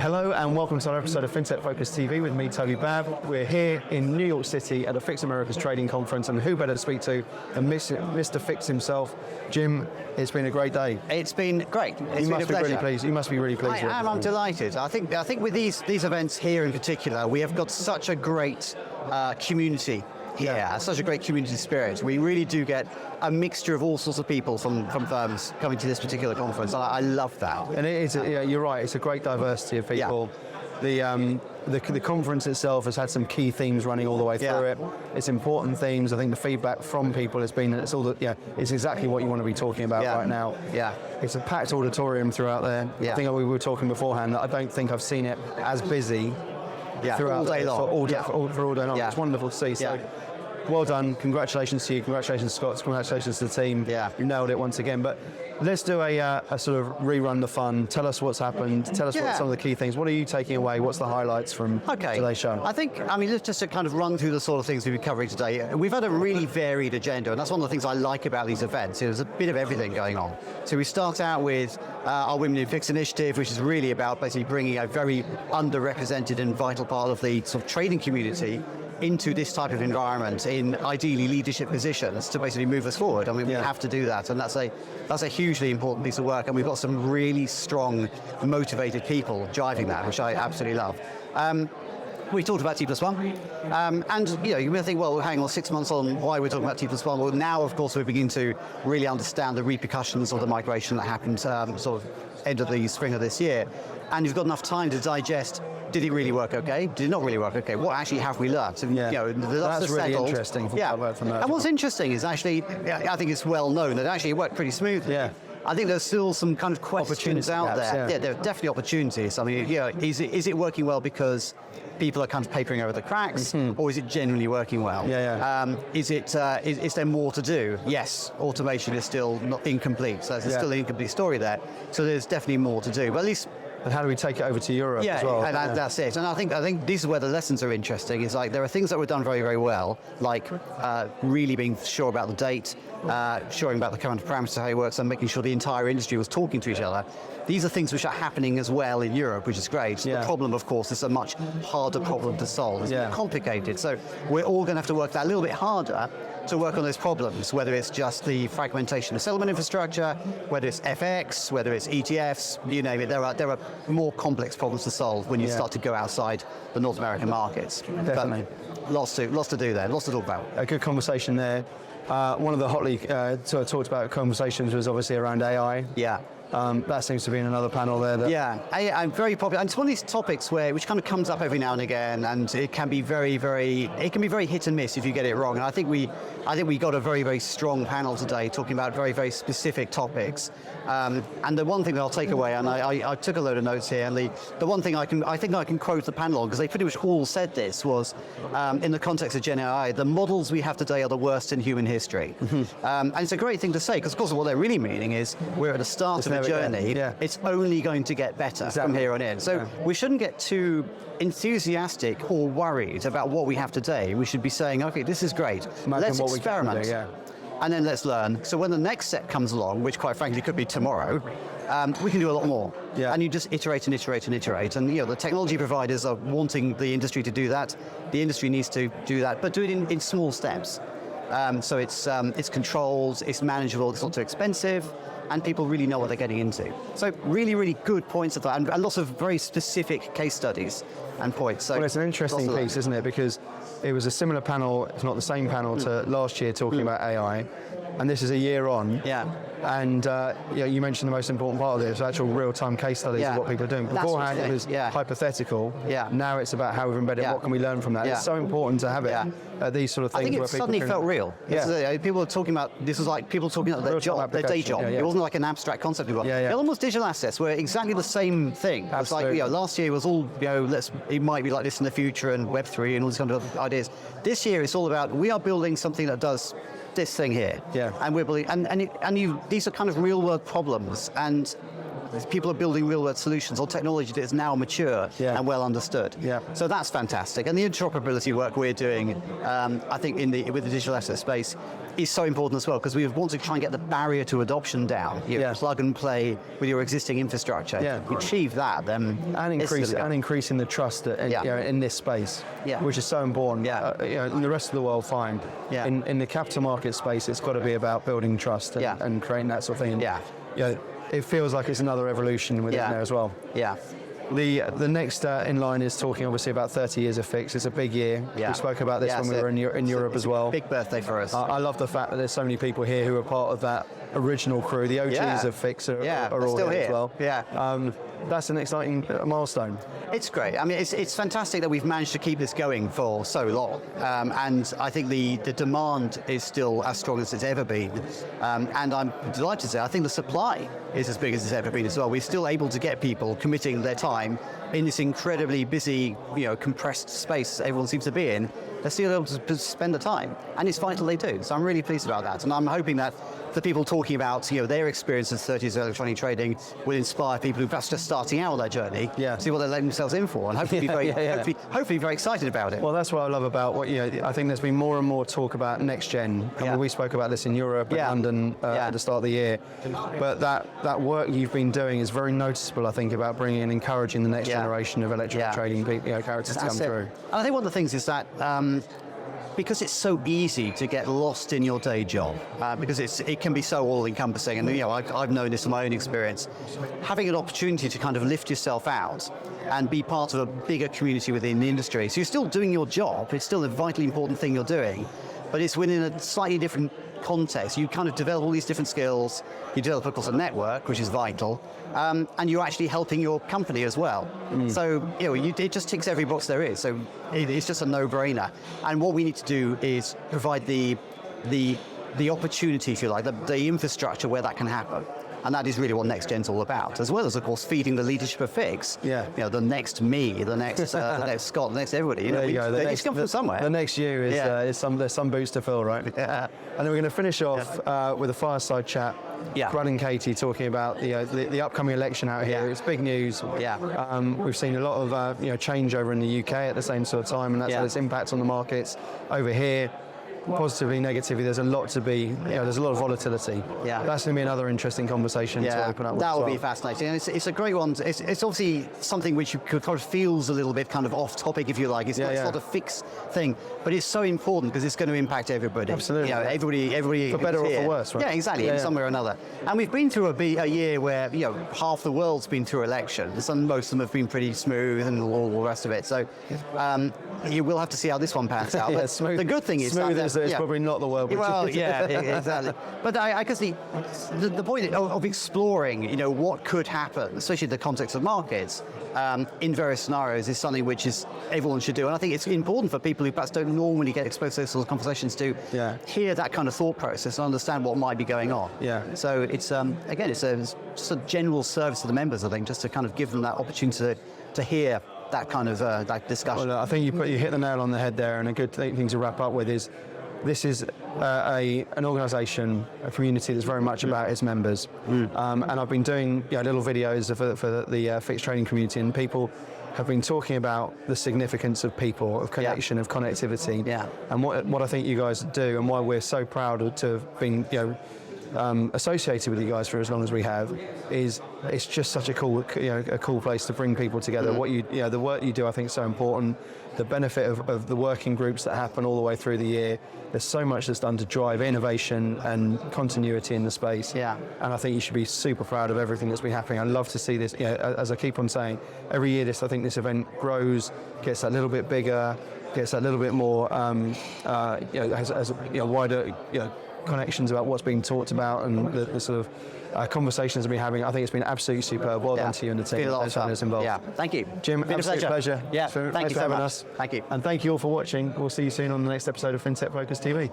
Hello and welcome to another episode of FinTech Focus TV with me, Toby. We're here in New York City at the Fix America's Trading Conference, and who better to speak to than Mr. Fix himself, Jim. It's been a great day. It's been great. You must be really pleased. You must be really pleased. I am. I'm delighted. I think with these events here in particular, we have got such a great community. Yeah, such a great community spirit. We really do get a mixture of all sorts of people from firms coming to this particular conference. I love that. And it is, you're right, it's a great diversity of people. Yeah. The conference itself has had some key themes running all the way through it. It's important themes. I think the feedback from people has been that it's all it's exactly what you want to be talking about right now. Yeah. It's a packed auditorium throughout there. Yeah. I think we were talking beforehand that I don't think I've seen it as busy throughout all day long. For all day long. Yeah. It's wonderful to see. So well done. Congratulations to you. Congratulations, Scott. Congratulations to the team. Yeah. You nailed it once again. But let's do a sort of rerun the fun. Tell us what's happened. Tell us what some of the key things. What are you taking away? What's the highlights from today's show? Let's just to kind of run through the sort of things we've been covering today. We've had a really varied agenda, and that's one of the things I like about these events. There's a bit of everything going on. So we start out with our Women in Fix initiative, which is really about basically bringing a very underrepresented and vital part of the sort of trading community into this type of environment in ideally leadership positions to basically move us forward. I mean, we have to do that, and that's a hugely important piece of work, and we've got some really strong, motivated people driving that, which I absolutely love. We talked about T+1, and you may think, well, hang on, 6 months on, why we're talking about T+1? Well, now, of course, we're beginning to really understand the repercussions of the migration that happened sort of end of the spring of this year, and you've got enough time to digest. Did it really work okay? Did it not really work okay? What actually have we learned? And, that's really interesting. From that. And what's interesting is actually, I think it's well known that actually it worked pretty smoothly. Yeah. I think there's still some kind of questions out there. Yeah, there are definitely opportunities. I mean, is it working well because people are kind of papering over the cracks, or is it genuinely working well? Is there more to do? Yes, automation is still not incomplete, so there's still an incomplete story there. So there's definitely more to do, but at least. And how do we take it over to Europe as well? And that's it. And I think this is where the lessons are interesting. Is like there are things that were done very, very well, like really being sure about the date, sure about the current parameters, how it works, and making sure the entire industry was talking to each other. These are things which are happening as well in Europe, which is great. The problem, of course, is a much harder problem to solve. It's more complicated. So we're all going to have to work that a little bit harder to work on those problems, whether it's just the fragmentation of settlement infrastructure, whether it's FX, whether it's ETFs, you name it. There are more complex problems to solve when you start to go outside the North American markets. Definitely. But lots to do there, lots to talk about. A good conversation there. One of the hotly talked about conversations was obviously around AI. Yeah. That seems to be in another panel there. I'm very popular, and it's one of these topics which kind of comes up every now and again, and it can be very hit and miss if you get it wrong. And I think we got a very, very strong panel today talking about very, very specific topics. And the one thing that I'll take away, and I took a load of notes here, and the one thing I think I can quote the panel on, because they pretty much all said this, was in the context of Gen AI, the models we have today are the worst in human history. And it's a great thing to say, because of course what they're really meaning is we're at the start of a journey. It's only going to get better from here on in. So we shouldn't get too enthusiastic or worried about what we have today. We should be saying, okay, this is great. Let's experiment. And then let's learn. So when the next set comes along, which quite frankly could be tomorrow, we can do a lot more. And you just iterate and iterate and iterate. And the technology providers are wanting the industry to do that. The industry needs to do that, but do it in small steps. So it's controlled, it's manageable, it's not too expensive, and people really know what they're getting into. So really, really good points of that, and lots of very specific case studies and points. So well, it's an interesting piece, isn't it? Because it was a similar panel, if not the same panel, to last year talking about AI, and this is a year on. And you mentioned the most important part of this, actual real-time case studies of what people are doing. Beforehand it was hypothetical. Now it's about how we've embedded, what can we learn from that. It's so important to have it, these sort of things. I think it suddenly felt real. People were talking about, this was like people talking about their job, their day job. It wasn't like an abstract concept. Almost digital assets were exactly the same thing. It's like, last year was all, it might be like this in the future, and Web3 and all these kind of ideas. This year it's all about, we are building something that does this thing here, and we're building, these are kind of real world problems, and people are building real-world solutions on technology that is now mature and well understood. Yeah. So that's fantastic. And the interoperability work we're doing, I think, with the digital asset space, is so important as well, because we want to try and get the barrier to adoption down. You plug and play with your existing infrastructure. Yeah. If you achieve that, then increasing the trust in this space, which is so important. In the rest of the world, fine. In the capital market space, it's got to be about building trust and creating that sort of thing. It feels like it's another evolution within there as well. The next in line is talking obviously about 30 years of Fix. It's a big year. We spoke about this when we were in Europe as well. Big birthday for us. I love the fact that there's so many people here who are part of that original crew. The OGs of Fix are all still here as well. That's an exciting milestone. It's great. I mean, it's fantastic that we've managed to keep this going for so long. And I think the demand is still as strong as it's ever been. And I'm delighted to say, I think the supply is as big as it's ever been as well. We're still able to get people committing their time in this incredibly busy, compressed space everyone seems to be in. They're still able to spend the time, and it's vital they do. So I'm really pleased about that, and I'm hoping that the people talking about their experience of 30 years of electronic trading will inspire people who perhaps just starting out on their journey, see what they're letting themselves in for, and hopefully be hopefully very excited about it. Well, that's what I love about what I think there's been more and more talk about next gen. I mean, we spoke about this in Europe and London at the start of the year, but that work you've been doing is very noticeable. I think about bringing and encouraging the next generation of electronic trading characters to come through. And I think one of the things is that. Because it's so easy to get lost in your day job, because it can be so all-encompassing, and I've known this from my own experience. Having an opportunity to kind of lift yourself out and be part of a bigger community within the industry. So you're still doing your job, it's still a vitally important thing you're doing, but it's within a slightly different context. You kind of develop all these different skills, you develop, of course, a network, which is vital, and you're actually helping your company as well. So, it just ticks every box there is. So it's just a no-brainer. And what we need to do is provide the opportunity, if you like, the infrastructure where that can happen. And that is really what Next Gen's all about, as well as, of course, feeding the leadership of Fix. The next me, the next the next Scott, the next everybody. There you go. It's come from somewhere. The next you is there's some boots to fill, right? And then we're going to finish off with a fireside chat. Brad and Katie talking about the upcoming election out here. It's big news. We've seen a lot of change over in the UK at the same sort of time, and that's had its impact on the markets over here. Positively, negatively, there's a lot to be, there's a lot of volatility. That's going to be another interesting conversation to open up with. That will be fascinating. And it's a great one. It's obviously something which you could kind of feels a little bit kind of off topic, if you like. It's not a fixed thing, but it's so important because it's going to impact everybody. Absolutely. Everybody for better or for worse, right? Yeah, exactly, in some way or another. And we've been through a year where, half the world's been through elections, and most of them have been pretty smooth and all the rest of it. So you will have to see how this one pans out. Smooth. The good thing is it's probably not the world. Well, exactly. But I guess the point of exploring, what could happen, especially in the context of markets, in various scenarios, is something which everyone should do. And I think it's important for people who perhaps don't normally get exposed to those sort of conversations to hear that kind of thought process and understand what might be going on. So it's again, it's just a general service to the members, I think, just to kind of give them that opportunity to hear that kind of that discussion. Well, I think you hit the nail on the head there, and a good thing to wrap up with is this is an organisation, a community that's very much about its members. And I've been doing little videos for the fixed trading community, and people have been talking about the significance of people, of connection, of connectivity. And what I think you guys do, and why we're so proud to have been associated with you guys for as long as we have, is it's just such a cool place to bring people together. What the work you do, I think, is so important. The benefit of the working groups that happen all the way through the year. There's so much that's done to drive innovation and continuity in the space. And I think you should be super proud of everything that's been happening. I love to see this. As I keep on saying, every year I think this event grows, gets a little bit bigger, gets a little bit more, has wider, connections about what's being talked about, and the sort of conversations we've been having. I think it's been absolutely superb. Well done to you and the team that's involved. Thank you. Jim, been absolute pleasure. Thank you for so having much. us. Thank you. And thank you all for watching. We'll see you soon on the next episode of FinTech Focus TV.